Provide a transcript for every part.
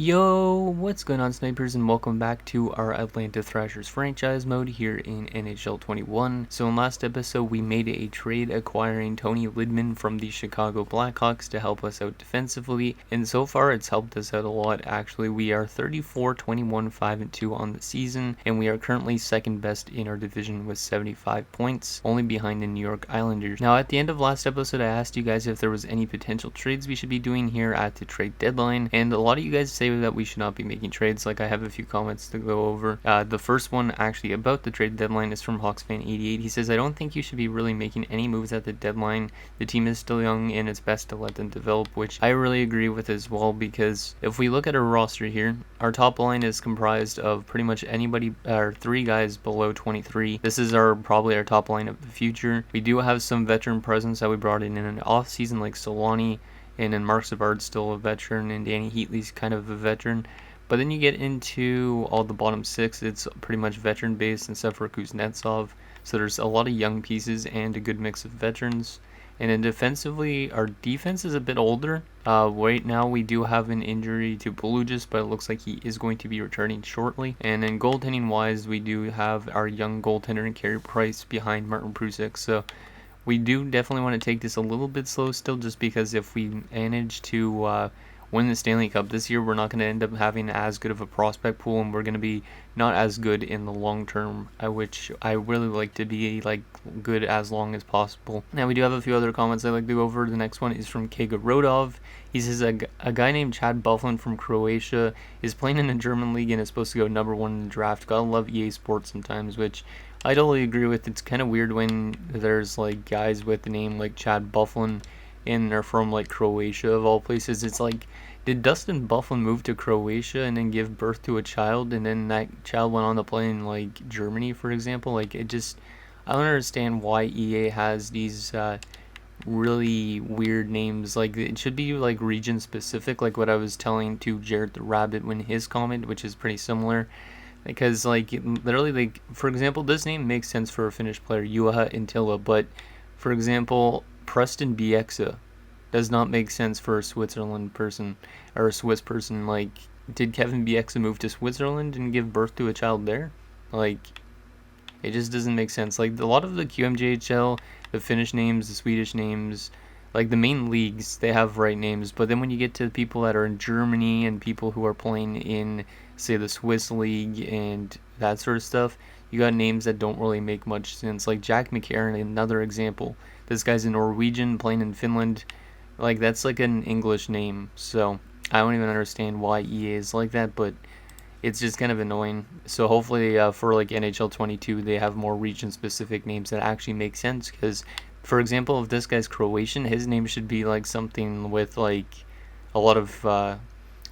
Yo, what's going on, snipers, and welcome back to our Atlanta Thrashers franchise mode here in NHL 21. So in last episode, we made a trade acquiring Tony Lidman from the Chicago Blackhawks to help us out defensively, and so far it's helped us out a lot. Actually, we are 34, 21, 5-2 on the season, and we are currently second best in our division with 75 points, only behind the New York Islanders. Now, at the end of last episode, I asked you guys if there was any potential trades we should be doing here at the trade deadline, and a lot of you guys say that we should not be making trades. Like, I have a few comments to go over. The first one actually about the trade deadline is from HawksFan88. He says, I don't think you should be really making any moves at the deadline. The team is still young and it's best to let them develop, which I really agree with as well, because if we look at our roster here, our top line is comprised of pretty much anybody, or 3 guys below 23. This is probably our top line of the future. We do have some veteran presence that we brought in an off season, like Solani, and then Mark Savard's still a veteran, and Danny Heatley's kind of a veteran. But then you get into all the bottom 6, it's pretty much veteran based except for Kuznetsov. So there's a lot of young pieces and a good mix of veterans. And then defensively, our defense is a bit older. Right now we do have an injury to Belugis, but it looks like he is going to be returning shortly. And then goaltending wise, we do have our young goaltender and Carey Price behind Martin Prusik. So we do definitely want to take this a little bit slow still, just because if we manage to win the Stanley Cup this year, we're not going to end up having as good of a prospect pool, and we're going to be not as good in the long term, which I really like to be good as long as possible. Now, we do have a few other comments I'd like to go over. The next one is from Kega Rodov. He says a guy named Chad Bufflin from Croatia is playing in the German league and is supposed to go number 1 in the draft. Gotta love EA Sports sometimes, which I totally agree with. It's kind of weird when there's like guys with the name like Chad Bufflin and they're from like Croatia of all places. It's like, did Dustin Bufflin move to Croatia and then give birth to a child, and then that child went on to play in like Germany, for example? Like, I don't understand why EA has these really weird names. Like, it should be like region specific, like what I was telling to Jared the Rabbit when his comment, which is pretty similar. Because, like, literally, like, for example, this name makes sense for a Finnish player, Juha Intila, but, for example, Preston Bieksa does not make sense for a Switzerland person, or a Swiss person. Like, did Kevin Bieksa move to Switzerland and give birth to a child there? Like, it just doesn't make sense. Like, a lot of the QMJHL, the Finnish names, the Swedish names, like the main leagues, they have right names, but then when you get to people that are in Germany and people who are playing in, say, the Swiss league and that sort of stuff, you got names that don't really make much sense. Like Jack McCarron, another example. This guy's a Norwegian playing in Finland. Like, that's like an English name, so I don't even understand why EA is like that, but it's just kind of annoying. So hopefully for like NHL 22, they have more region-specific names that actually make sense, because, for example, if this guy's Croatian, his name should be like something with like a lot of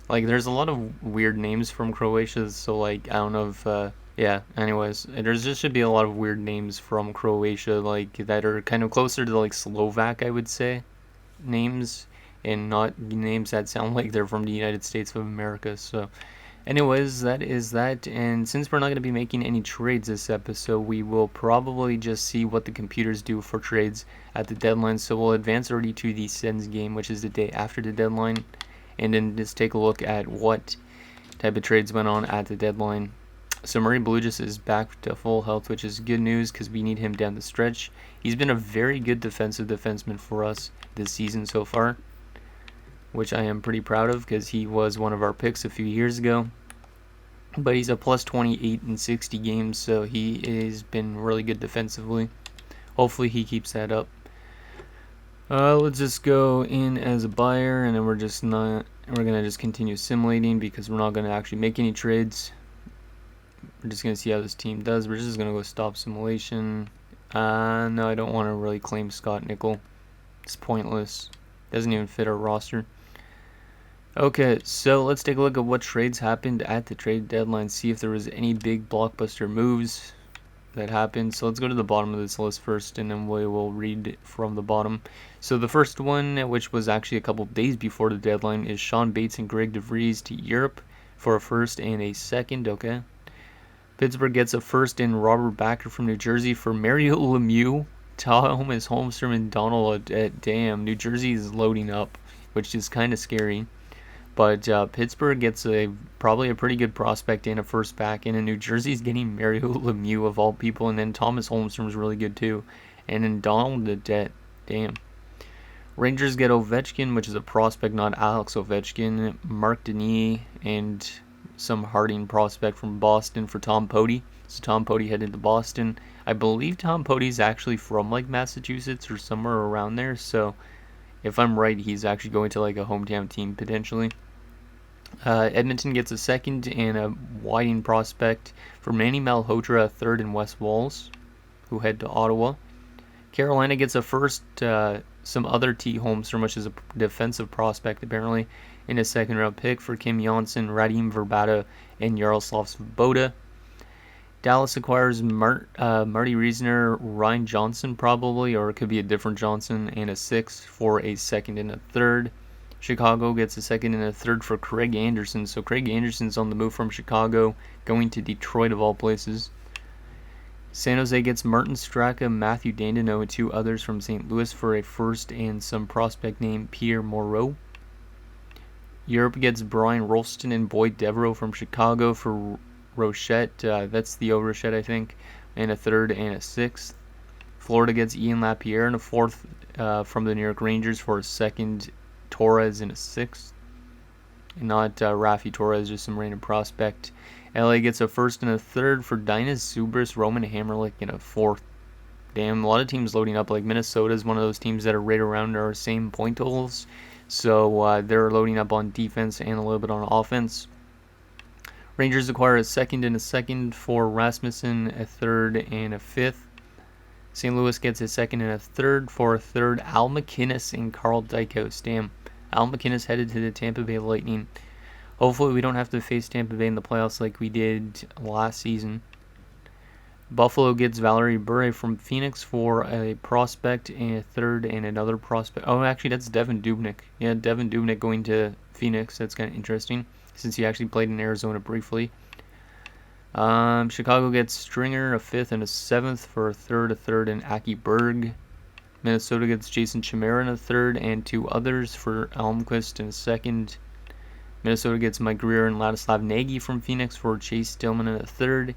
like, there's a lot of weird names from Croatia, so like, I don't know if yeah, anyways, there's just should be a lot of weird names from Croatia, like, that are kind of closer to like Slovak, I would say, names, and not names that sound like they're from the United States of America. So anyways, that is that, and since we're not going to be making any trades this episode, we will probably just see what the computers do for trades at the deadline. So we'll advance already to the Sens game, which is the day after the deadline, and then just take a look at what type of trades went on at the deadline. So Murray Belugis is back to full health, which is good news because we need him down the stretch. He's been a very good defensive defenseman for us this season so far, which I am pretty proud of because he was one of our picks a few years ago. But he's a plus 28 in 60 games, so he has been really good defensively. Hopefully he keeps that up. Let's just go in as a buyer, and then we're gonna just continue simulating because we're not gonna actually make any trades. We're just gonna see how this team does. We're just gonna go stop simulation. No, I don't want to really claim Scott Nickel. It's pointless. Doesn't even fit our roster. Okay, so let's take a look at what trades happened at the trade deadline, see if there was any big blockbuster moves that happened. So let's go to the bottom of this list first, and then we will read from the bottom. So the first one, which was actually a couple days before the deadline, is Sean Bates and Greg DeVries to Europe for a first and a second. Okay. Pittsburgh gets a first in Robert Backer from New Jersey for Mario Lemieux, Thomas Holmstrom, and Donald. Damn, New Jersey is loading up, which is kind of scary. But Pittsburgh gets probably a pretty good prospect and a first back, and in New Jersey's getting Mario Lemieux of all people, and then Thomas Holmstrom's really good too, and then Donald the Debt. Damn. Rangers get Ovechkin, which is a prospect, not Alex Ovechkin, Mark Denis, and some Harding prospect from Boston for Tom Poti. So Tom Poti headed to Boston. I believe Tom Poti's actually from like Massachusetts or somewhere around there, so if I'm right, he's actually going to like a hometown team potentially. Edmonton gets a second and a Whiting prospect for Manny Malhotra, a third, and Wes Walls, who head to Ottawa. Carolina gets a first, some other T. Holmstrom, which is a defensive prospect apparently, in a second round pick for Kim Janssen, Radim Verbata, and Yaroslav Svoboda. Dallas acquires Marty Reisner, Ryan Johnson probably, or it could be a different Johnson, and a sixth for a second and a third. Chicago gets a second and a third for Craig Anderson. So Craig Anderson's on the move from Chicago, going to Detroit of all places. San Jose gets Martin Straka, Matthew Dandino, and two others from St. Louis for a first and some prospect named Pierre Moreau. Europe gets Brian Rolston and Boyd Devereaux from Chicago for Rochette. That's Theo Rochette, I think, and a third and a sixth. Florida gets Ian Lapierre and a fourth from the New York Rangers for a second, Torres, and a sixth. Not Rafi Torres, just some random prospect. LA gets a first and a third for Dinas Zubris, Roman Hammerlick, and a fourth. Damn, a lot of teams loading up. Like Minnesota is one of those teams that are right around our same point totals. So they're loading up on defense and a little bit on offense. Rangers acquire a second and a second for Rasmussen, a third and a fifth. St. Louis gets a second and a third for a third, Al McInnes and Carl Dykhouse. Damn, Al McInnes headed to the Tampa Bay Lightning. Hopefully we don't have to face Tampa Bay in the playoffs like we did last season. Buffalo gets Valerie Bure from Phoenix for a prospect and a third and another prospect. Oh, actually, that's Devin Dubnyk. Yeah, Devin Dubnyk going to Phoenix. That's kind of interesting since he actually played in Arizona briefly. Chicago gets Stringer, a fifth and a seventh for a third, and Aki Berg. Minnesota gets Jason Chimera in a third and two others for Almquist in a second. Minnesota gets Mike Greer and Ladislav Nagy from Phoenix for Chase Stillman in a third.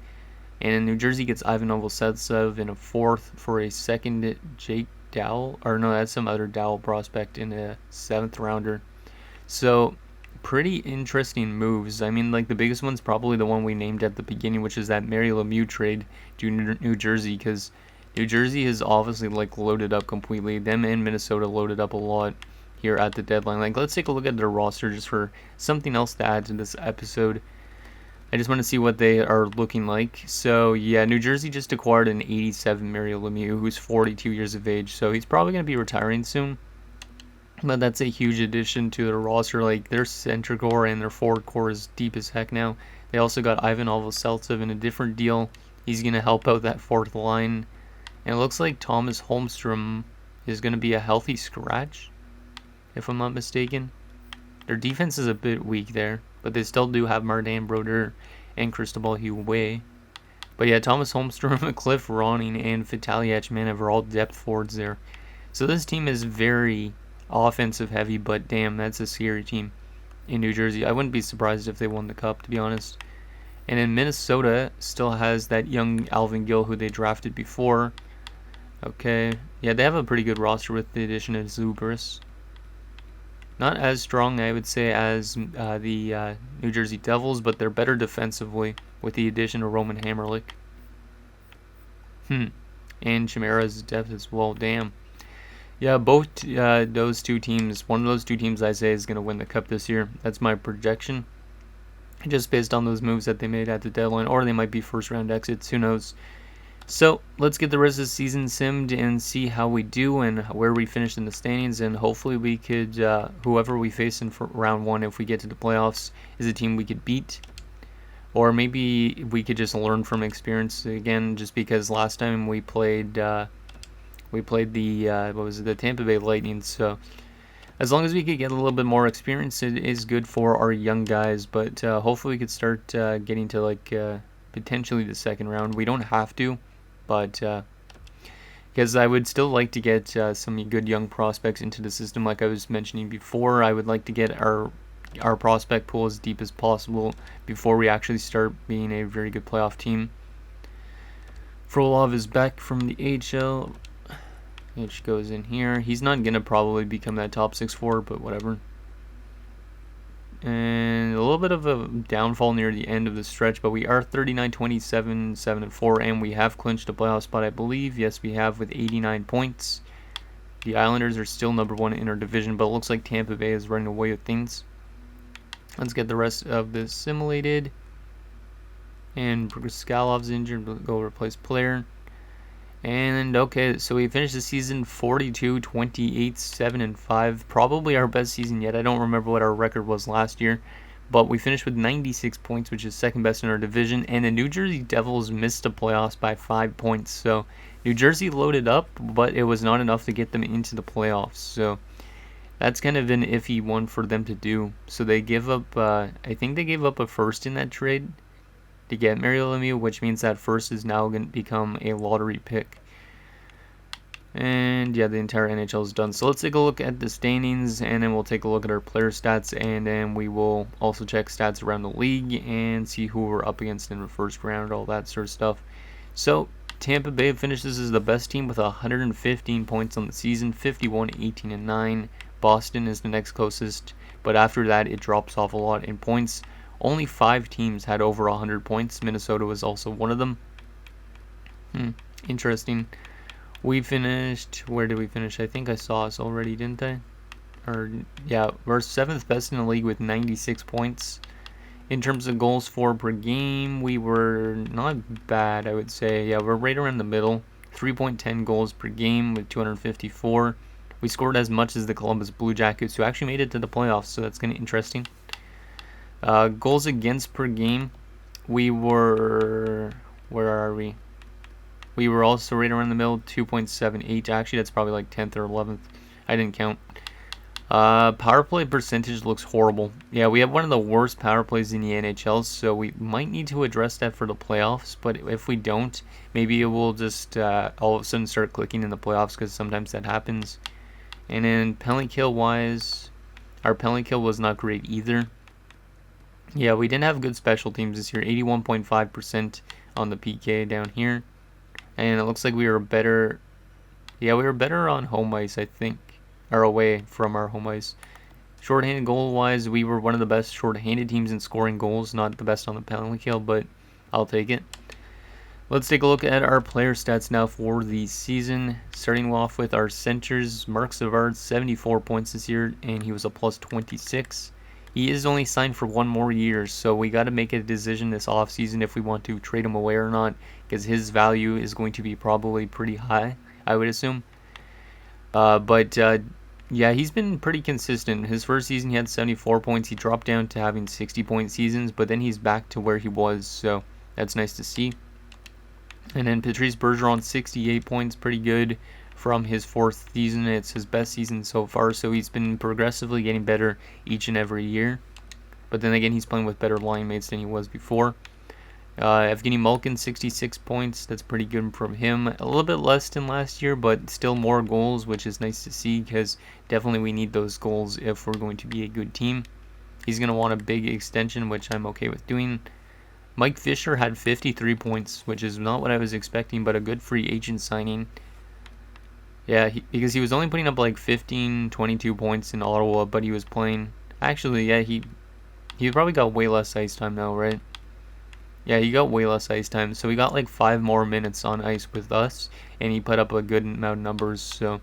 And New Jersey gets Ivan Novoseltsev in a fourth for a second, Jake Dowell. Or no, that's some other Dowell prospect in a seventh rounder. So, pretty interesting moves. I mean, like the biggest one's probably the one we named at the beginning, which is that Mario Lemieux trade to New Jersey, because New Jersey is obviously like loaded up completely. Them and Minnesota loaded up a lot here at the deadline. Like, let's take a look at their roster just for something else to add to this episode. I just want to see what they are looking like. So, yeah, New Jersey just acquired an 87 Mario Lemieux, who's 42 years of age. So, he's probably going to be retiring soon. But that's a huge addition to their roster. Like, their center core and their forward core is deep as heck now. They also got Ivan Novoseltsev in a different deal. He's going to help out that fourth line. And it looks like Thomas Holmstrom is going to be a healthy scratch, if I'm not mistaken. Their defense is a bit weak there, but they still do have Martin Brodeur and Cristobal Huet. But yeah, Thomas Holmstrom, Cliff Ronning, and Vitaly Achmanev are all depth forwards there. So this team is very offensive heavy, but damn, that's a scary team in New Jersey. I wouldn't be surprised if they won the cup, to be honest. And then Minnesota still has that young Alvin Gill who they drafted before. Okay, yeah, they have a pretty good roster with the addition of Zubris. Not as strong, I would say, as the New Jersey Devils, but they're better defensively with the addition of Roman Hammerlick. And Chimera's depth as well, damn. Yeah, both those two teams, one of those two teams I say is going to win the cup this year. That's my projection. Just based on those moves that they made at the deadline, or they might be first round exits, who knows. So, let's get the rest of the season simmed and see how we do and where we finish in the standings, and hopefully we could, whoever we face in round one, if we get to the playoffs, is a team we could beat. Or maybe we could just learn from experience again, just because last time we played the, the Tampa Bay Lightning, so as long as we could get a little bit more experience, it is good for our young guys, but hopefully we could start getting to, like, potentially the second round. We don't have to, but because I would still like to get some good young prospects into the system, like I was mentioning before. I would like to get our prospect pool as deep as possible before we actually start being a very good playoff team. Frolov is back from the AHL, which goes in here. He's not going to probably become that top 6 forward, but whatever. And a little bit of a downfall near the end of the stretch, but we are 39-27, 7-4, and we have clinched a playoff spot, I believe. Yes, we have, with 89 points. The Islanders are still number 1 in our division, but it looks like Tampa Bay is running away with things. Let's get the rest of this simulated. And Skalov's injured, we'll go replace player. And okay, so we finished the season 42-28, 7-5. Probably our best season yet. I don't remember what our record was last year, but we finished with 96 points, which is second best in our division. And the New Jersey Devils missed the playoffs by 5 points. So New Jersey loaded up, but it was not enough to get them into the playoffs. So that's kind of an iffy one for them to do. So they give up, I think they gave up a first in that trade to get Mario Lemieux, which means that first is now going to become a lottery pick. And yeah, the entire NHL is done. So let's take a look at the standings, and then we'll take a look at our player stats, and then we will also check stats around the league and see who we're up against in the first round, all that sort of stuff. So Tampa Bay finishes as the best team with 115 points on the season, 51-18-9. Boston is the next closest, but after that it drops off a lot in points. Only 5 teams had over 100 points. Minnesota was also one of them. Interesting. We finished, where did we finish? I think I saw us already, didn't I? Or yeah, we're 7th best in the league with 96 points. In terms of goals for per game, we were not bad, I would say. Yeah, we're right around the middle. 3.10 goals per game with 254. We scored as much as the Columbus Blue Jackets, who actually made it to the playoffs, so that's kind of interesting. Goals against per game, we were, where are we? We were also right around the middle, 2.78. Actually, that's probably like 10th or 11th. I didn't count. Power play percentage looks horrible. Yeah, we have one of the worst power plays in the NHL, so we might need to address that for the playoffs. But if we don't, maybe it will just all of a sudden start clicking in the playoffs, because sometimes that happens. And then penalty kill wise, our penalty kill was not great either. Yeah, we didn't have good special teams this year. 81.5% on the PK down here. And it looks like we were better. Yeah, we were better on home ice, I think. Or away from our home ice. Shorthanded goal-wise, we were one of the best shorthanded teams in scoring goals. Not the best on the penalty kill, but I'll take it. Let's take a look at our player stats now for the season. Starting off with our centers. Mark Savard, 74 points this year, and he was a plus 26. He is only signed for 1 more year, so we got to make a decision this offseason if we want to trade him away or not, because his value is going to be probably pretty high, I would assume. Yeah, he's been pretty consistent. His first season he had 74 points. He dropped down to having 60-point seasons, but then he's back to where he was, so that's nice to see. And then Patrice Bergeron, 68 points, pretty good from his 4th season. It's his best season so far, so he's been progressively getting better each and every year. But then again, he's playing with better line mates than he was before. Evgeny Malkin, 66 points. That's pretty good from him. A little bit less than last year, but still more goals, which is nice to see, because definitely we need those goals if we're going to be a good team. He's going to want a big extension, which I'm okay with doing. Mike Fisher had 53 points, which is not what I was expecting, but a good free agent signing. Yeah, because he was only putting up like 15, 22 points in Ottawa, but he was playing. Actually, yeah, he probably got way less ice time now, right? Yeah, he got way less ice time, so he got like 5 more minutes on ice with us, and he put up a good amount of numbers. So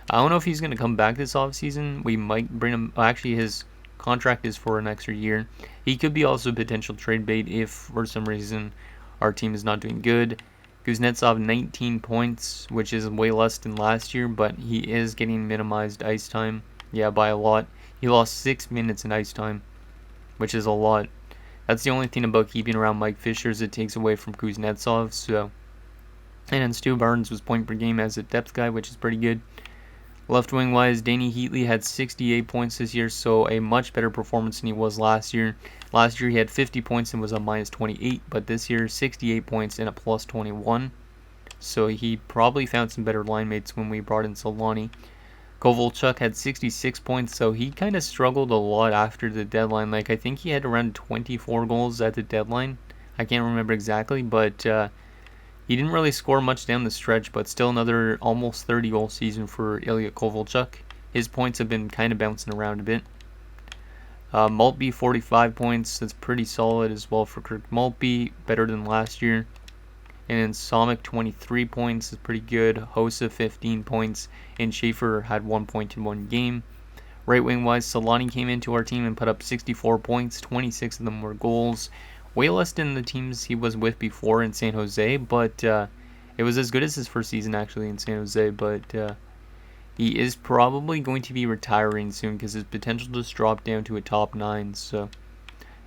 I don't know if he's going to come back this offseason. We might bring him. Actually, his contract is for an extra year. He could be also potential trade bait if for some reason our team is not doing good. Kuznetsov, 19 points, which is way less than last year, but he is getting minimized ice time. Yeah, by a lot. He lost 6 minutes in ice time, which is a lot. That's the only thing about keeping around Mike Fisher, is it takes away from Kuznetsov. So, and then Stu Barnes was point per game as a depth guy, which is pretty good. Left wing wise, Danny Heatley had 68 points this year, so a much better performance than he was last year. Last year he had 50 points and was a minus 28, but this year 68 points and a plus 21. So he probably found some better line mates when we brought in Solani. Kovalchuk had 66 points, so he kind of struggled a lot after the deadline. Like, I think he had around 24 goals at the deadline. I can't remember exactly, but he didn't really score much down the stretch, but still another almost 30-goal season for Ilya Kovalchuk. His points have been kind of bouncing around a bit. Maltby, 45 points. That's pretty solid as well for Kirk Maltby, better than last year. And then Somic, 23 points, is pretty good. Hossa, 15 points. And Schaefer had 1 point in one game. Right wing wise, Solani came into our team and put up 64 points. 26 of them were goals. Way less than the teams he was with before in San Jose, but it was as good as his first season actually in San Jose. But he is probably going to be retiring soon because his potential just dropped down to a top 9. So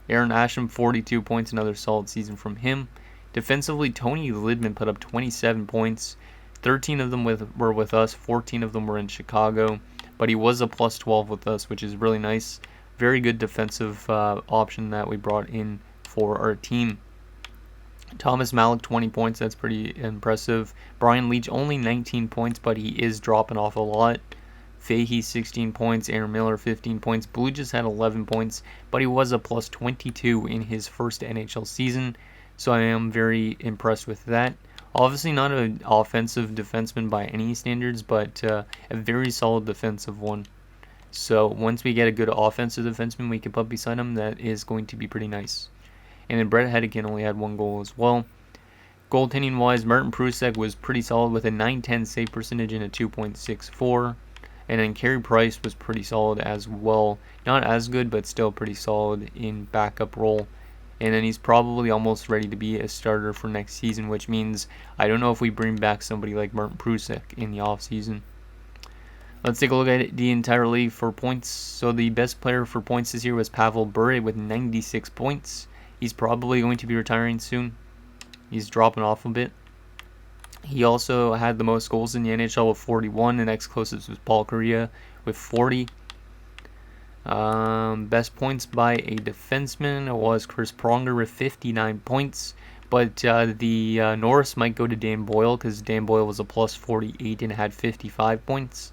Aaron Asham, 42 points, another solid season from him. Defensively, Tony Lidman put up 27 points. 13 of them were with us, 14 of them were in Chicago. But he was a plus 12 with us, which is really nice. Very good defensive option that we brought in for our team. Thomas Malik, 20 points. That's pretty impressive. Brian Leach, only 19 points, but he is dropping off a lot. Fahey, 16 points. Aaron Miller, 15 points. Blue just had 11 points, but he was a plus 22 in his first NHL season. So I am very impressed with that. Obviously not an offensive defenseman by any standards, but a very solid defensive one. So once we get a good offensive defenseman we can put beside him, that is going to be pretty nice. And then Brett Hedican only had 1 goal as well. Goaltending wise, Martin Prusek was pretty solid with a .910 save percentage and a 2.64. And then Carey Price was pretty solid as well. Not as good, but still pretty solid in backup role. And then he's probably almost ready to be a starter for next season, which means I don't know if we bring back somebody like Martin Prusek in the offseason. Let's take a look at the entire league for points. So the best player for points this year was Pavel Bure with 96 points. He's probably going to be retiring soon. He's dropping off a bit. He also had the most goals in the NHL with 41. The next closest was Paul Kariya with 40. Best points by a defenseman was Chris Pronger with 59 points. But the Norris might go to Dan Boyle because Dan Boyle was a plus 48 and had 55 points.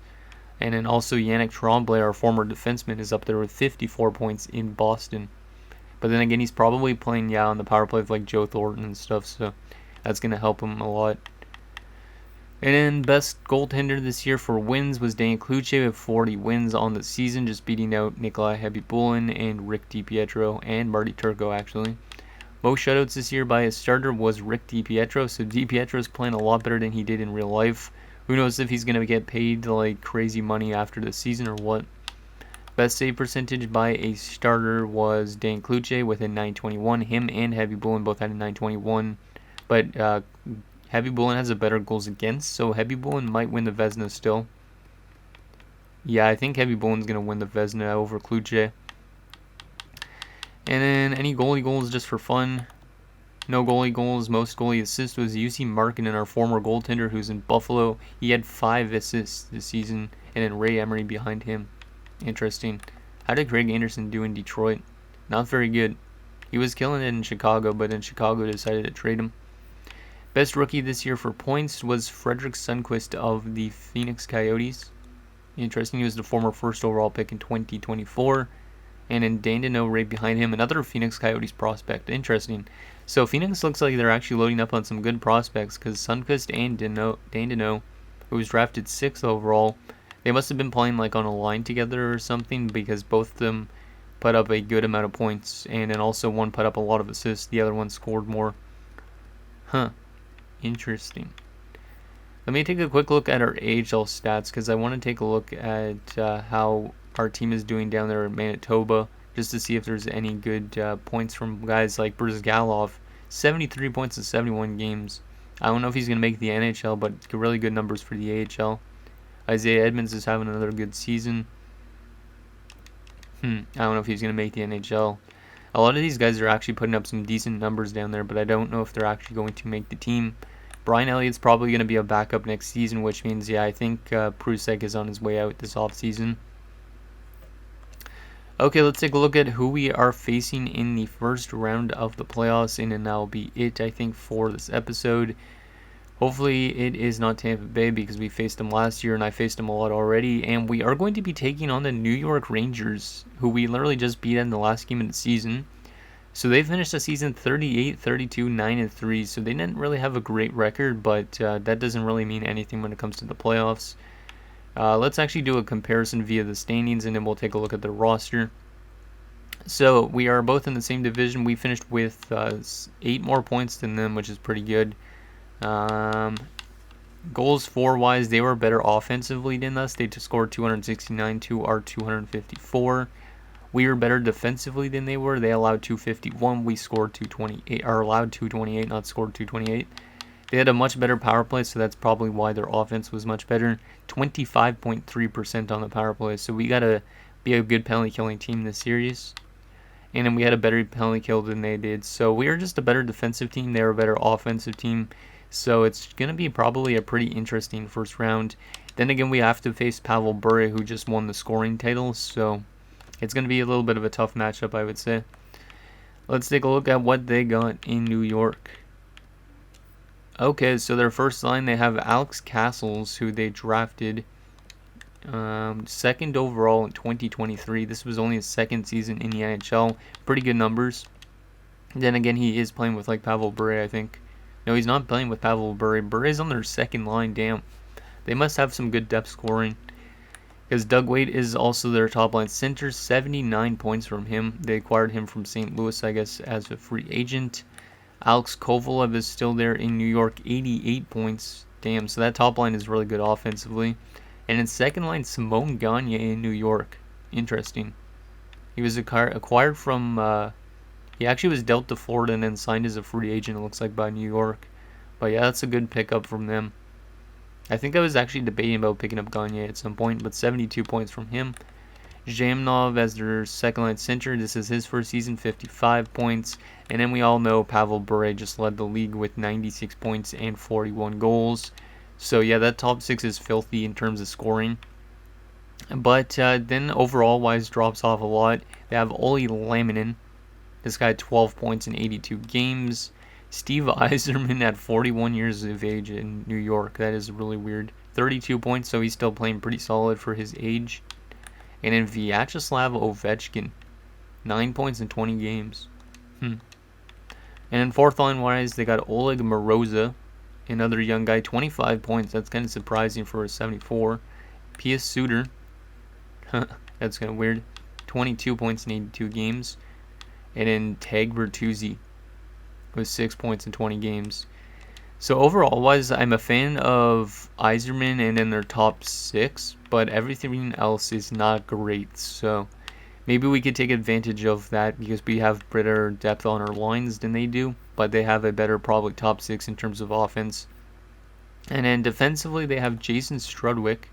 And then also Yannick Tremblay, our former defenseman, is up there with 54 points in Boston. But then again, he's probably playing on the power play with like Joe Thornton and stuff, so that's going to help him a lot. And then best goaltender this year for wins was Dan Kluche with 40 wins on the season, just beating out Nikolai Hebibulin and Rick DiPietro and Marty Turco actually. Most shutouts this year by a starter was Rick DiPietro, so DiPietro is playing a lot better than he did in real life. Who knows if he's going to get paid like crazy money after the season or what. Best save percentage by a starter was Dan Kluche with a .921. Him and Hebibulin both had a .921. But Hebibulin has a better goals against, so Hebibulin might win the Vezina still. Yeah, I think Hebibulin's going to win the Vezina over Kluche. And then any goalie goals just for fun. No goalie goals. Most goalie assists was UC Markkinen, our former goaltender who's in Buffalo. He had 5 assists this season, and then Ray Emery behind him. Interesting. How did Craig Anderson do in Detroit? Not very good. He was killing it in Chicago, but then Chicago decided to trade him. Best rookie this year for points was Frederick Sundqvist of the Phoenix Coyotes. Interesting, he was the former first overall pick in 2024. And then Dan Deneau right behind him, another Phoenix Coyotes prospect. Interesting. So Phoenix looks like they're actually loading up on some good prospects because Sundqvist and Dan Deneau, who was drafted 6th overall, they must have been playing like on a line together or something because both of them put up a good amount of points. And then also one put up a lot of assists, the other one scored more. Huh. Interesting. Let me take a quick look at our AHL stats because I want to take a look at how our team is doing down there in Manitoba just to see if there's any good points from guys like Brzgalov. 73 points in 71 games. I don't know if he's going to make the NHL, but really good numbers for the AHL. Isaiah Edmonds is having another good season. I don't know if he's going to make the NHL. A lot of these guys are actually putting up some decent numbers down there, but I don't know if they're actually going to make the team. Brian Elliott's probably going to be a backup next season, which means, yeah, I think Prusek is on his way out this offseason. Okay, let's take a look at who we are facing in the first round of the playoffs, and then that'll be it, I think, for this episode. Hopefully it is not Tampa Bay because we faced them last year and I faced them a lot already. And we are going to be taking on the New York Rangers, who we literally just beat in the last game of the season. So they finished the season 38, 32, 9-3. So they didn't really have a great record, but that doesn't really mean anything when it comes to the playoffs. Let's actually do a comparison via the standings, and then we'll take a look at their roster. So we are both in the same division. We finished with 8 more points than them, which is pretty good. Goals for-wise, they were better offensively than us. They scored 269 to our 254. We were better defensively than they were. They allowed 251. We scored 228, or allowed 228, not scored 228. They had a much better power play, so that's probably why their offense was much better. 25.3% on the power play, so we got to be a good penalty killing team this series. And then we had a better penalty kill than they did. So we are just a better defensive team. They were a better offensive team. So it's going to be probably a pretty interesting first round. Then again, we have to face Pavel Bure, who just won the scoring title. So it's going to be a little bit of a tough matchup, I would say. Let's take a look at what they got in New York. Okay, so their first line, they have Alex Castles, who they drafted second overall in 2023. This was only his second season in the NHL. Pretty good numbers. Then again, he is playing with like Pavel Bure, I think. No, he's not playing with Pavel Bure. Bure's on their second line. Damn. They must have some good depth scoring. Because Doug Wade is also their top line center. 79 points from him. They acquired him from St. Louis, I guess, as a free agent. Alex Kovalev is still there in New York. 88 points. Damn, so that top line is really good offensively. And in second line, Simone Gagne in New York. Interesting. He was acquired from... he actually was dealt to Florida and then signed as a free agent, it looks like, by New York. But yeah, that's a good pickup from them. I think I was actually debating about picking up Gagne at some point, but 72 points from him. Zhamnov as their second line center. This is his first season, 55 points. And then we all know Pavel Bure just led the league with 96 points and 41 goals. So yeah, that top six is filthy in terms of scoring. But then overall wise drops off a lot. They have Olli Laminen. This guy had 12 points in 82 games. Steve Yzerman at 41 years of age in New York. That is really weird. 32 points, so he's still playing pretty solid for his age. And then Vyacheslav Ovechkin. 9 points in 20 games. And then fourth line wise, they got Oleg Moroza. Another young guy, 25 points. That's kind of surprising for a 74. Pius Suter. That's kind of weird. 22 points in 82 games. And then Tag Bertuzzi with 6 points in 20 games. So overall wise, I'm a fan of Yzerman and then their top six, but everything else is not great. So maybe we could take advantage of that because we have better depth on our lines than they do, but they have a better probably top six in terms of offense. And then defensively, they have Jason Strudwick,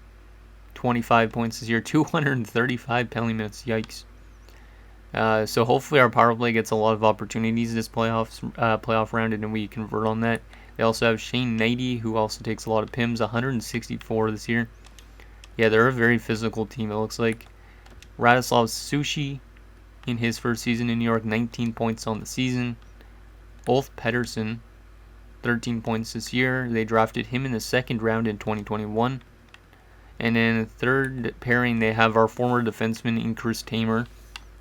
25 points this year, 235 penalty minutes. Yikes. So hopefully our power play gets a lot of opportunities this playoff round, and then we convert on that. They also have Shane Knighty, who also takes a lot of PIMs, 164 this year. Yeah, they're a very physical team, it looks like. Radoslav Sushi, in his first season in New York, 19 points on the season. Ulf Pettersson, 13 points this year. They drafted him in the second round in 2021. And then third pairing, they have our former defenseman, Chris Tamer,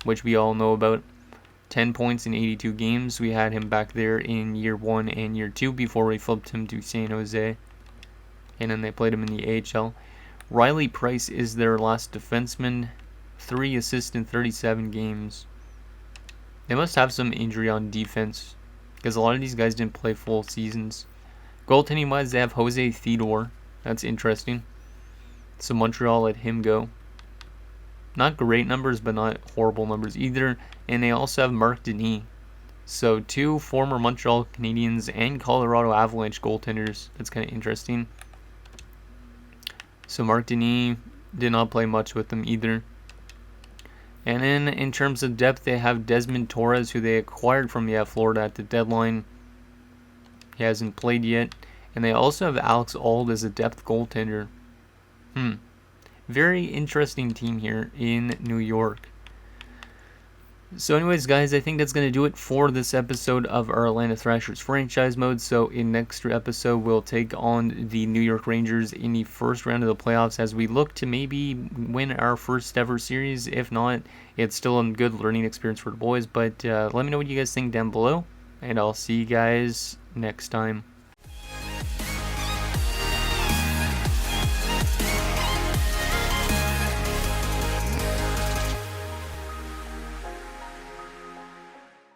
which we all know about. 10 points in 82 games. We had him back there in year 1 and year 2 before we flipped him to San Jose. And then they played him in the AHL. Riley Price is their last defenseman. 3 assists in 37 games. They must have some injury on defense, because a lot of these guys didn't play full seasons. Goaltending wise, they have Jose Theodore. That's interesting. So Montreal let him go. Not great numbers, but not horrible numbers either. And they also have Marc Denis. So 2 former Montreal Canadiens and Colorado Avalanche goaltenders. That's kind of interesting. So Marc Denis did not play much with them either. And then in terms of depth, they have Desmond Torres, who they acquired from Florida at the deadline. He hasn't played yet. And they also have Alex Auld as a depth goaltender. Very interesting team here in New York. So anyways, guys, I think that's going to do it for this episode of our Atlanta Thrashers franchise mode. So in next episode, we'll take on the New York Rangers in the first round of the playoffs as we look to maybe win our first ever series. If not, it's still a good learning experience for the boys. But let me know what you guys think down below, and I'll see you guys next time.